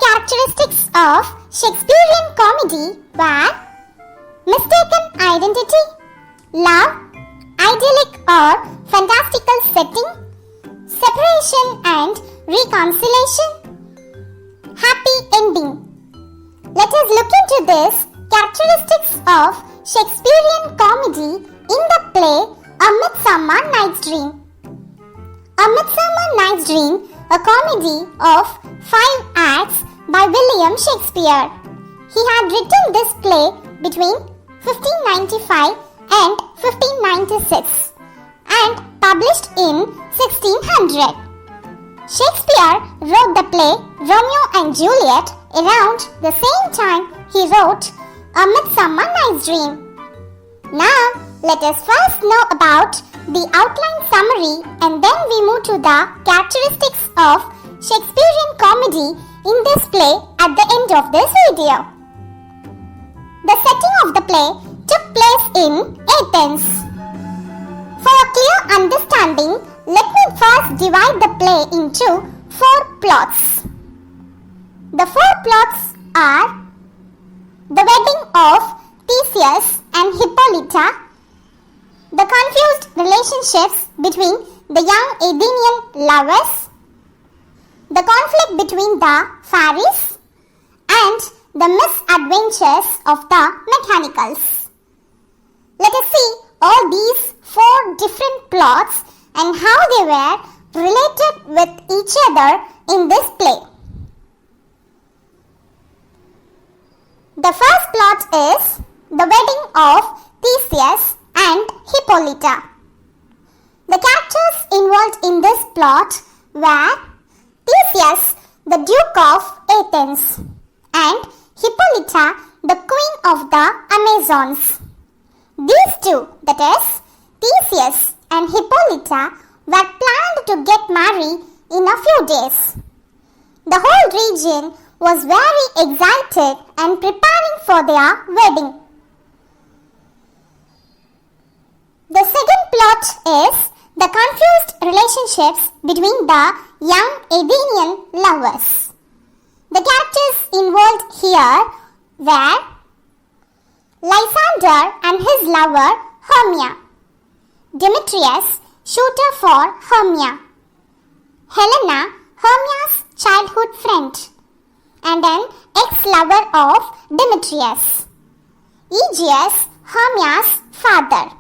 characteristics of Shakespearean comedy were mistaken identity, love, idyllic or fantastical setting, separation and reconciliation, happy ending. Let us look into these characteristics of Shakespearean comedy in the play A Midsummer Night's Dream. A Midsummer Night's Dream, a comedy of 5 acts by William Shakespeare. He had written this play between 1595 and 1596 and published in 1600. Shakespeare wrote the play Romeo and Juliet around the same time he wrote A Midsummer Night's Dream. Now, let us first know about the outline summary and then we move to the characteristics of Shakespearean comedy in this play at the end of this video. The setting of the play took place in Athens. For a clear understanding, let me first divide the play into 4 plots. The 4 plots are the wedding of Theseus and Hippolyta, the confused relationships between the young Athenian lovers, the conflict between the fairies, and the misadventures of the mechanicals. Let us see all these 4 different plots and how they were related with each other in this play. The first plot is the wedding of Theseus and Hippolyta. The characters involved in this plot were Theseus, the Duke of Athens, and Hippolyta, the Queen of the Amazons. These two, that is, Theseus and Hippolyta, were planned to get married in a few days. The whole region was very excited and preparing for their wedding. The second plot is the confused relationships between the young Athenian lovers. The characters involved here were Lysander and his lover Hermia, Demetrius, suitor for Hermia, Helena, Hermia's childhood friend, and an ex-lover of Demetrius, Aegeus, Hermia's father.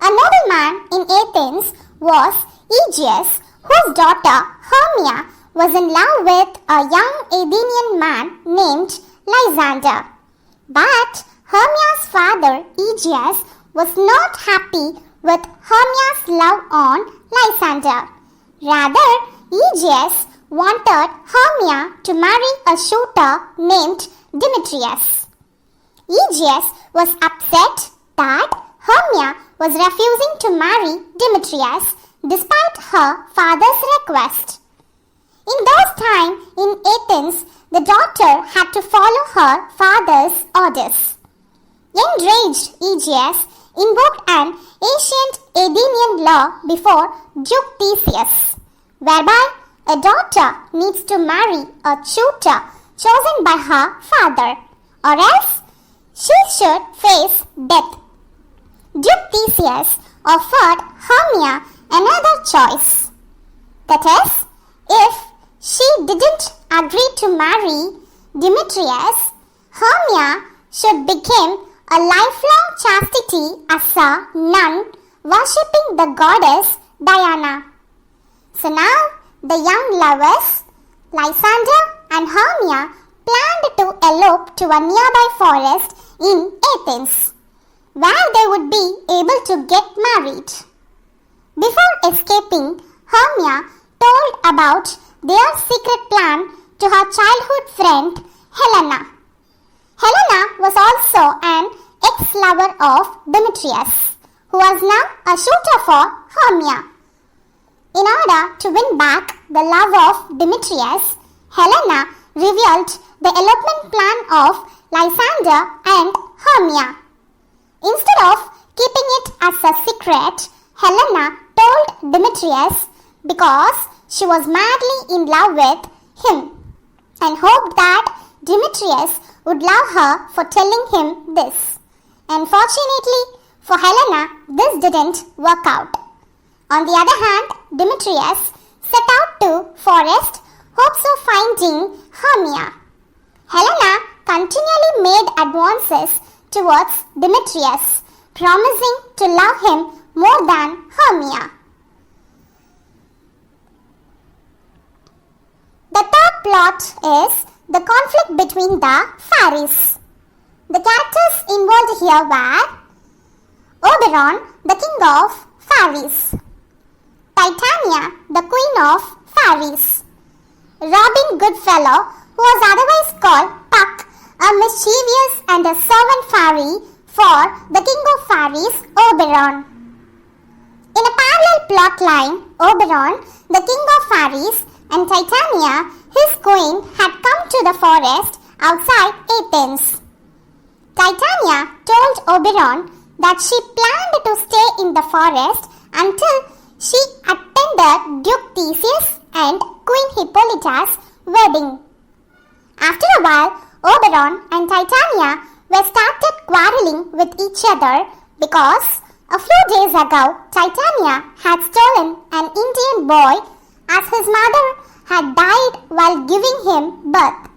A nobleman in Athens was Aegeus, whose daughter Hermia was in love with a young Athenian man named Lysander. But Hermia's father Aegeus was not happy with Hermia's love on Lysander. Rather, Aegeus wanted Hermia to marry a suitor named Demetrius. Aegeus was upset that Hermia was refusing to marry Demetrius despite her father's request. In those times in Athens, the daughter had to follow her father's orders. Enraged, Aegeus invoked an ancient Athenian law before Duke Theseus, whereby a daughter needs to marry a tutor chosen by her father, or else she should face death. Duke Theseus offered Hermia another choice. That is, if she didn't agree to marry Demetrius, Hermia should become a lifelong chastity as a nun worshipping the goddess Diana. So now the young lovers, Lysander and Hermia, planned to elope to a nearby forest in Athens, where they would be able to get married. Before escaping, Hermia told about their secret plan to her childhood friend Helena. Helena was also an ex-lover of Demetrius, who was now a suitor for Hermia. In order to win back the love of Demetrius, Helena revealed the elopement plan of Lysander and Hermia. Instead of keeping it as a secret, Helena told Demetrius because she was madly in love with him. and hoped that Demetrius would love her for telling him this. Unfortunately for Helena, this didn't work out. On the other hand, Demetrius set out to forest hopes of finding Hermia. Helena continually made advances towards Demetrius, promising to love him more than Hermia. The third plot is the conflict between the fairies. The characters involved here were Oberon, the king of fairies; Titania, the queen of fairies; Robin Goodfellow, who was otherwise called Puck, a mischievous and a servant fairy for the king of fairies, Oberon. In a parallel plot line, Oberon, the king of fairies, and Titania, his queen, had come to the forest outside Athens. Titania told Oberon that she planned to stay in the forest until she attended Duke Theseus and Queen Hippolyta's wedding. After a while, Oberon and Titania were started quarreling with each other because a few days ago Titania had stolen an Indian boy as his mother had died while giving him birth.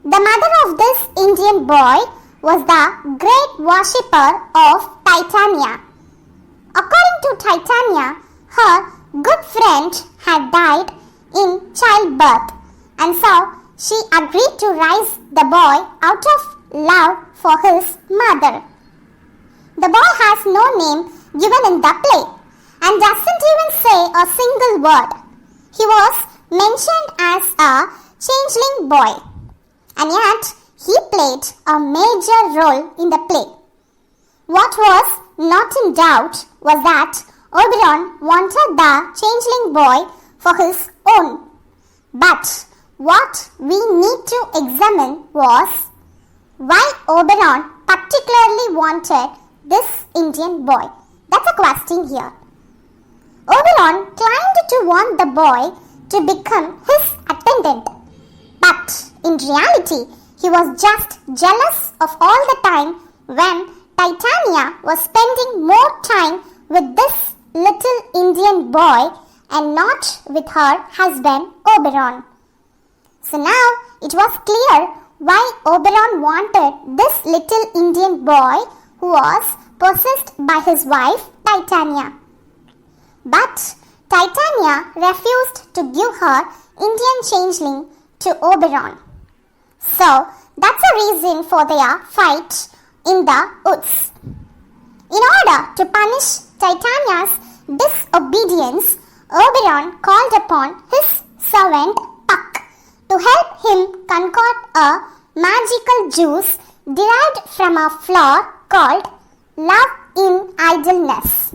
The mother of this Indian boy was the great worshipper of Titania. According to Titania, her good friend had died in childbirth, and so she agreed to raise the boy out of love for his mother. The boy has no name given in the play and doesn't even say a single word. He was mentioned as a changeling boy, and yet he played a major role in the play. What was not in doubt was that Oberon wanted the changeling boy for his own. But what we need to examine was why Oberon particularly wanted this Indian boy. That's a question here. Oberon claimed to want the boy to become his attendant, but in reality he was just jealous of all the time when Titania was spending more time with this little Indian boy and not with her husband Oberon. So now it was clear why Oberon wanted this little Indian boy who was possessed by his wife Titania. But Titania refused to give her Indian changeling to Oberon. So that's a reason for their fight in the woods. In order to punish Titania's disobedience, Oberon called upon his servant Puck to help him concoct a magical juice derived from a flower called love in idleness.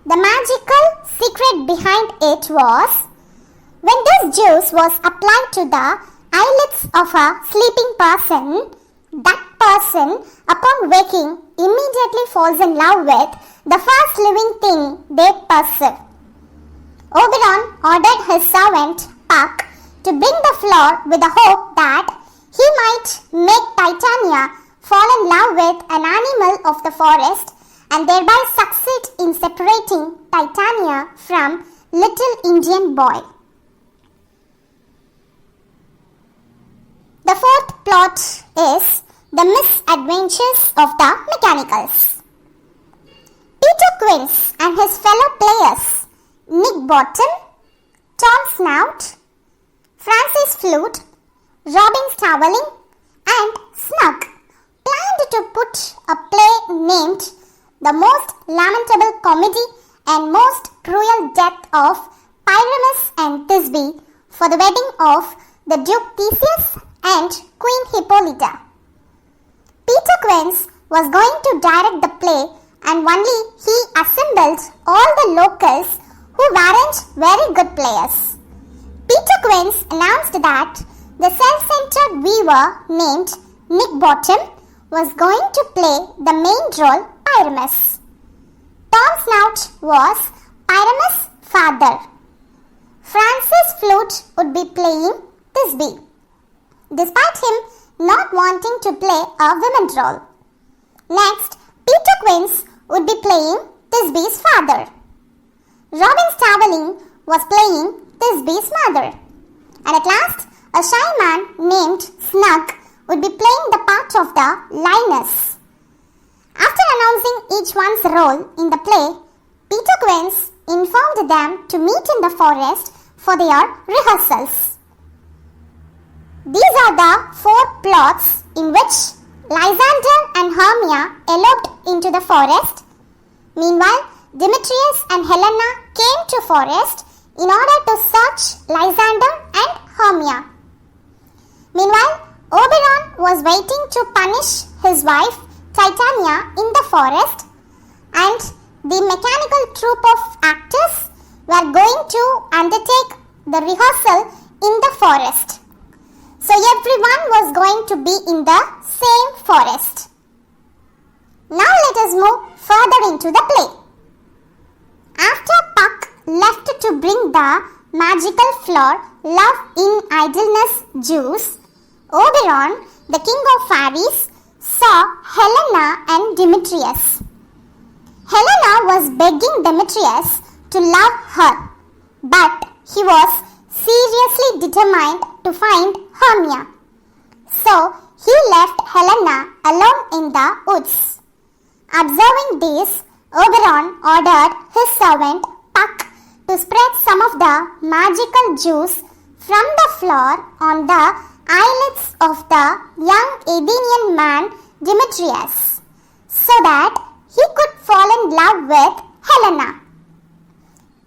The magical secret behind it was when this juice was applied to the eyelids of a sleeping person, that person, upon waking, immediately falls in love with the first living thing they perceive. Oberon ordered his servant Puck to bring the flower with the hope that he might make Titania fall in love with an animal of the forest and thereby succeed in separating Titania from little Indian boy. The fourth plot is the misadventures of the mechanicals. Peter Quince and his fellow players, Nick Bottom, Tom Snout, Francis Flute, Robin Starveling, and Snug, planned to put a play named The Most Lamentable Comedy and Most Cruel Death of Pyramus and Thisbe for the wedding of the Duke Theseus and Queen Hippolyta. Peter Quince was going to direct the play, and only he assembled all the locals who weren't very good players. Peter Quince announced that the self-centered weaver named Nick Bottom was going to play the main role, Pyramus. Tom Snout was Pyramus' father. Francis Flute would be playing Thisbe. despite him not wanting to play a woman's role. Next, Peter Quince would be playing Thisbe's father. Robin Starveling was playing Thisbe's mother. And at last, a shy man named Snug would be playing the part of the Linus. After announcing each one's role in the play, Peter Quince informed them to meet in the forest for their rehearsals. These are the 4 plots in which Lysander and Hermia eloped into the forest. Meanwhile, Demetrius and Helena came to forest in order to search Lysander and Hermia. Meanwhile, Oberon was waiting to punish his wife Titania in the forest, and the mechanical troupe of actors were going to undertake the rehearsal in the forest. So everyone was going to be in the same forest. Now let us move further into the play. After Puck left to bring the magical flower Love in Idleness juice, Oberon, the king of fairies, saw Helena and Demetrius. Helena was begging Demetrius to love her, but he was seriously determined to find Hermia. So he left Helena alone in the woods. Observing this, Oberon ordered his servant Puck to spread some of the magical juice from the flower on the eyelids of the young Athenian man Demetrius, so that he could fall in love with Helena.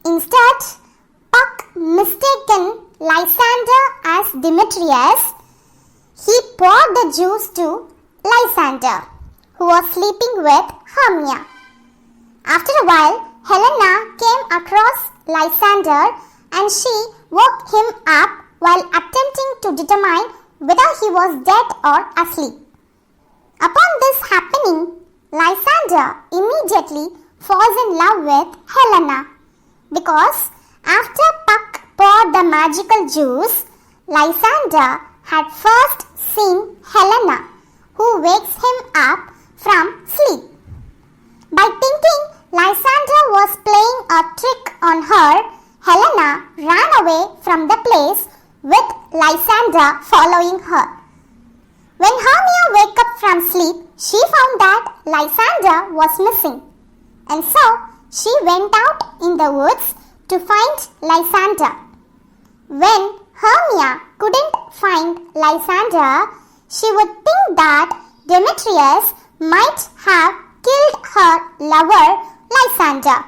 Instead, Puck mistaken Lysander as Demetrius. He poured the juice to Lysander, who was sleeping with Hermia. After a while, Helena came across Lysander and she woke him up while attempting to determine whether he was dead or asleep. Upon this happening, Lysander immediately falls in love with Helena, because after Puck poured the magical juice, Lysander had first seen Helena, who wakes him up from sleep. By thinking Lysander was playing a trick on her, Helena ran away from the place with Lysander following her. When Hermia woke up from sleep, she found that Lysander was missing, and so she went out in the woods to find Lysander. When Hermia couldn't find Lysander, she would think that Demetrius might have killed her lover Lysander.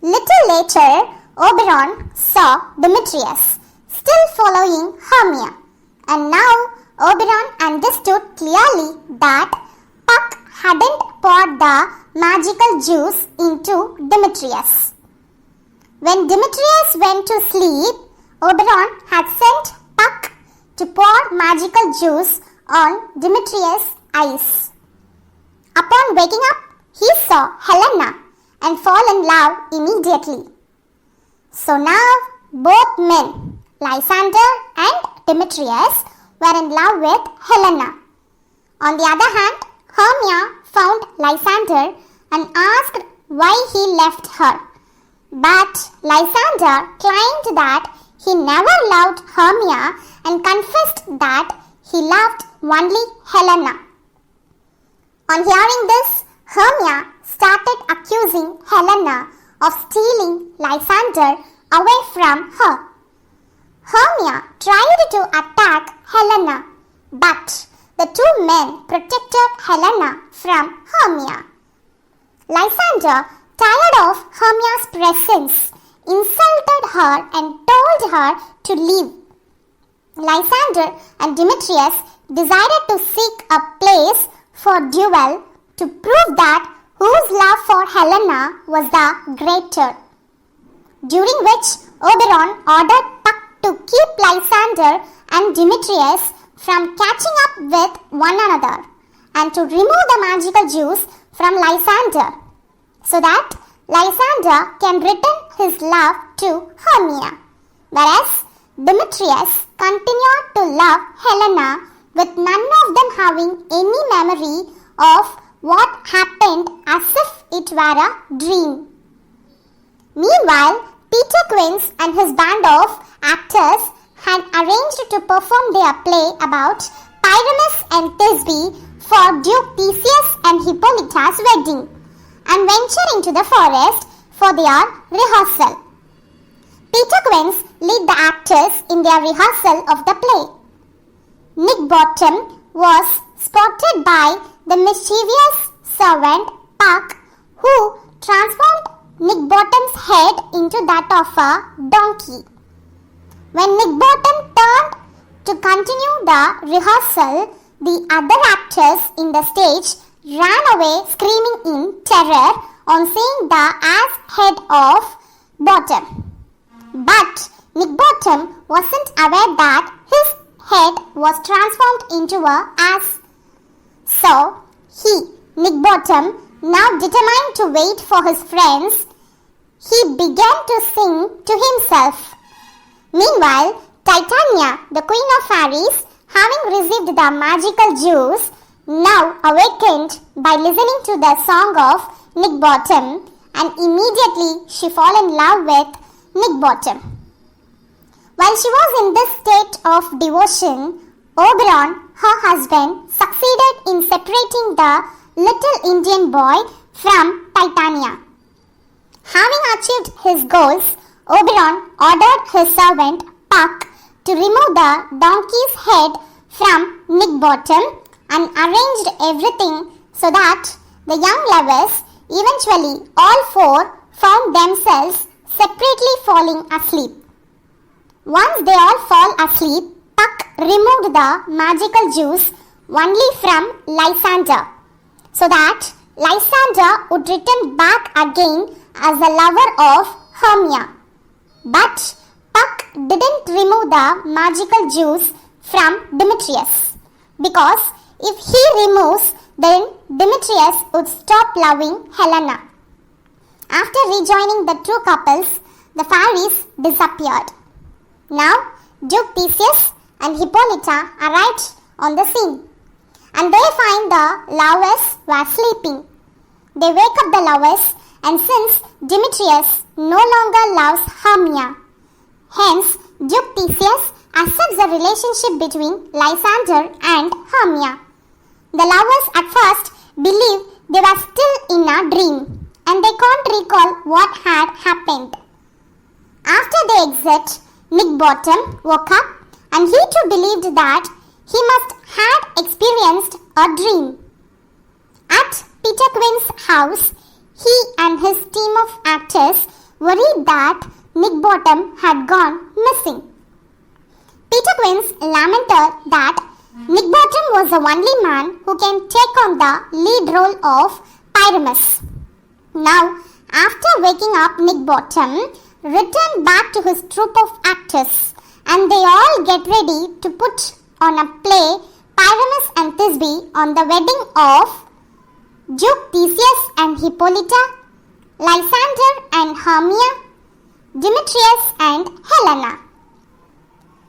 Little later, Oberon saw Demetrius still following Hermia, and now Oberon understood clearly that Puck hadn't poured the magical juice into Demetrius. When Demetrius went to sleep, Oberon had sent Puck to pour magical juice on Demetrius' eyes. Upon waking up, he saw Helena and fall in love immediately. So now both men, Lysander and Demetrius, were in love with Helena. On the other hand, Hermia found Lysander and asked why he left her. But Lysander claimed that he never loved Hermia and confessed that he loved only Helena. On hearing this, Hermia started accusing Helena of stealing Lysander away from her. Hermia tried to attack Helena, but the two men protected Helena from Hermia. Lysander, tired of Hermia's presence, insulted her and told her to leave. Lysander and Demetrius decided to seek a place for duel to prove that whose love for Helena was the greater, during which Oberon ordered Puck to keep Lysander and Demetrius from catching up with one another and to remove the magical juice from Lysander, so that Lysander can return his love to Hermia, whereas Demetrius continued to love Helena, with none of them having any memory of what happened, as if it were a dream. Meanwhile, Peter Quince and his band of actors had arranged to perform their play about Pyramus and Thisbe for Duke Theseus and Hippolyta's wedding, and venture into the forest for their rehearsal. Peter Quince led the actors in their rehearsal of the play. Nick Bottom was spotted by the mischievous servant Puck, who transformed Nick Bottom's head into that of a donkey. When Nick Bottom turned to continue the rehearsal, the other actors in the stage ran away screaming in terror on seeing the ass head of Bottom. But Nick Bottom wasn't aware that his head was transformed into an ass. So Nick Bottom, now determined to wait for his friends, he began to sing to himself. Meanwhile, Titania, the queen of fairies, having received the magical juice, now awakened by listening to the song of Nick Bottom, and immediately she fell in love with Nick Bottom. While she was in this state of devotion, Oberon, her husband, succeeded in separating the little Indian boy from Titania. Having achieved his goals, Oberon ordered his servant Puck to remove the donkey's head from Nick Bottom and arranged everything so that the young lovers, eventually all four, found themselves separately falling asleep. Once they all fall asleep, Puck removed the magical juice only from Lysander, so that Lysander would return back again as the lover of Hermia. But Puck didn't remove the magical juice from Demetrius, because if he removes, then Demetrius would stop loving Helena. After rejoining the two couples, the fairies disappeared. Now, Duke Theseus and Hippolyta arrived on the scene, and they find the lovers were sleeping. They wake up the lovers, and since Demetrius no longer loves Hermia, hence Duke Theseus accepts the relationship between Lysander and Hermia. The lovers at first believe they were still in a dream, and they can't recall what had happened. After they exit, Nick Bottom woke up, and he too believed that he must have experienced a dream. At Peter Quince's house, he and his team of actors worried that Nick Bottom had gone missing. Peter Quince lamented that Nick Bottom was the only man who can take on the lead role of Pyramus. Now, after waking up, Nick Bottom returned back to his troupe of actors, and they all get ready to put on a play Pyramus and Thisbe on the wedding of Duke Theseus and Hippolyta, Lysander and Hermia, Demetrius and Helena.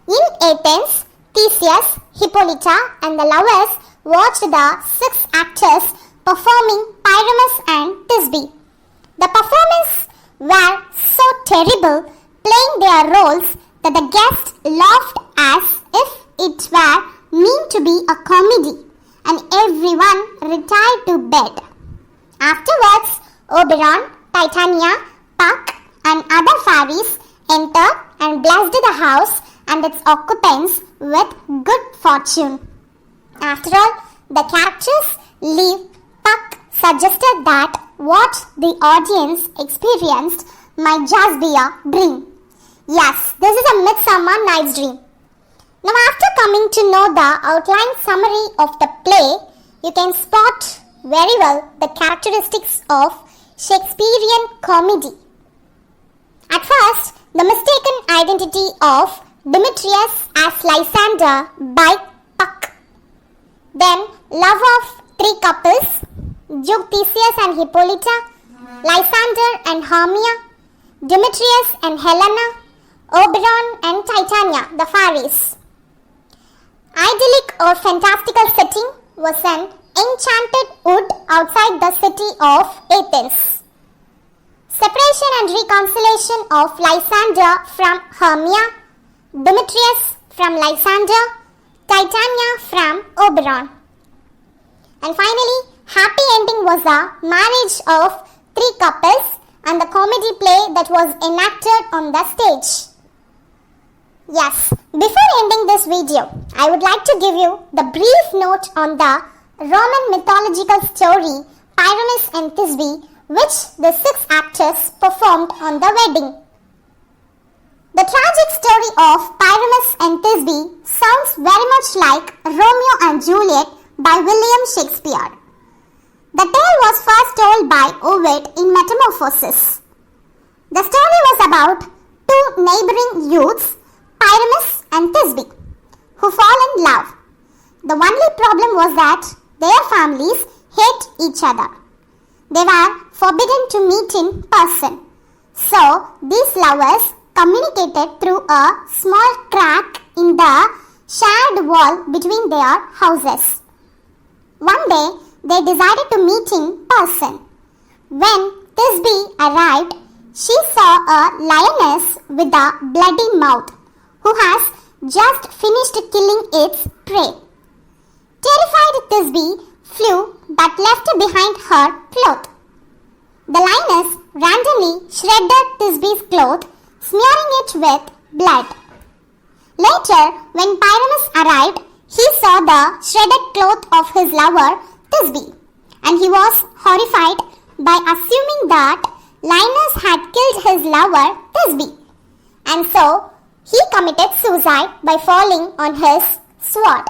In Athens, Theseus, Hippolyta and the lovers watched the 6 actors performing Pyramus and Thisbe. The performances were so terrible, playing their roles, that the guests laughed as if it were meant to be a comedy, and everyone retired to bed. Afterwards, Oberon, Titania, Puck and other fairies entered and blessed the house and its occupants with good fortune. After all, the characters leave. Puck suggested that what the audience experienced might just be a dream. Yes, this is a Midsummer Night's Dream. Now, after coming to know the outline summary of the play, you can spot very well the characteristics of Shakespearean comedy. At first, the mistaken identity of Demetrius as Lysander by Puck. Then, love of 3 couples, Duke Theseus and Hippolyta, Lysander and Hermia, Demetrius and Helena, Oberon and Titania, the fairies. Idyllic or fantastical setting was an enchanted wood outside the city of Athens. Separation and reconciliation of Lysander from Hermia, Demetrius from Lysander, Titania from Oberon. And finally, happy ending was a marriage of 3 couples and the comedy play that was enacted on the stage. Yes, before ending this video, I would like to give you the brief note on the Roman mythological story Pyramus and Thisbe, which the 6 actors performed on the wedding. The tragic story of Pyramus and Thisbe sounds very much like Romeo and Juliet by William Shakespeare. The tale was first told by Ovid in Metamorphoses. The story was about 2 neighboring youths, Pyramus and Thisbe, who fall in love. The only problem was that their families hate each other. They were forbidden to meet in person. So, these lovers communicated through a small crack in the shared wall between their houses. One day, they decided to meet in person. When Thisbe arrived, she saw a lioness with a bloody mouth, who has just finished killing its prey. Terrified, Thisbe flew but left behind her cloth. The lioness randomly shredded Thisbe's cloth, smearing it with blood. Later, when Pyramus arrived, he saw the shredded cloth of his lover, Thisbe, and he was horrified by assuming that Linus had killed his lover, Thisbe, and so he committed suicide by falling on his sword.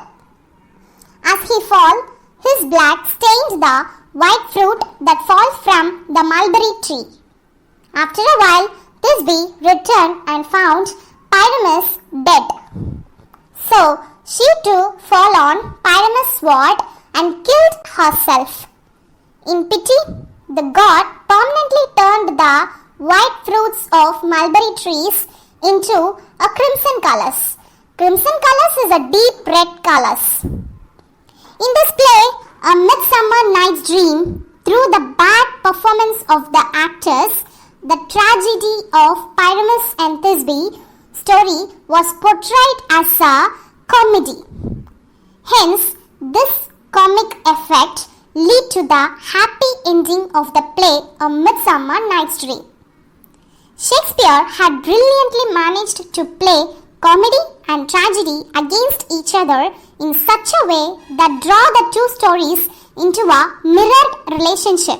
As he fell, his blood stained the white fruit that falls from the mulberry tree. After a while, Thisbe returned and found Pyramus dead. So she too fell on Pyramus' sword and killed herself. In pity, the god permanently turned the white fruits of mulberry trees into a crimson colors. Crimson colors is a deep red colors. In this play, A Midsummer Night's Dream, through the bad performance of the actors, the tragedy of Pyramus and Thisbe story was portrayed as a comedy. Hence, this comic effect lead to the happy ending of the play A Midsummer Night's Dream. Shakespeare had brilliantly managed to play comedy and tragedy against each other in such a way that draw the 2 stories into a mirrored relationship.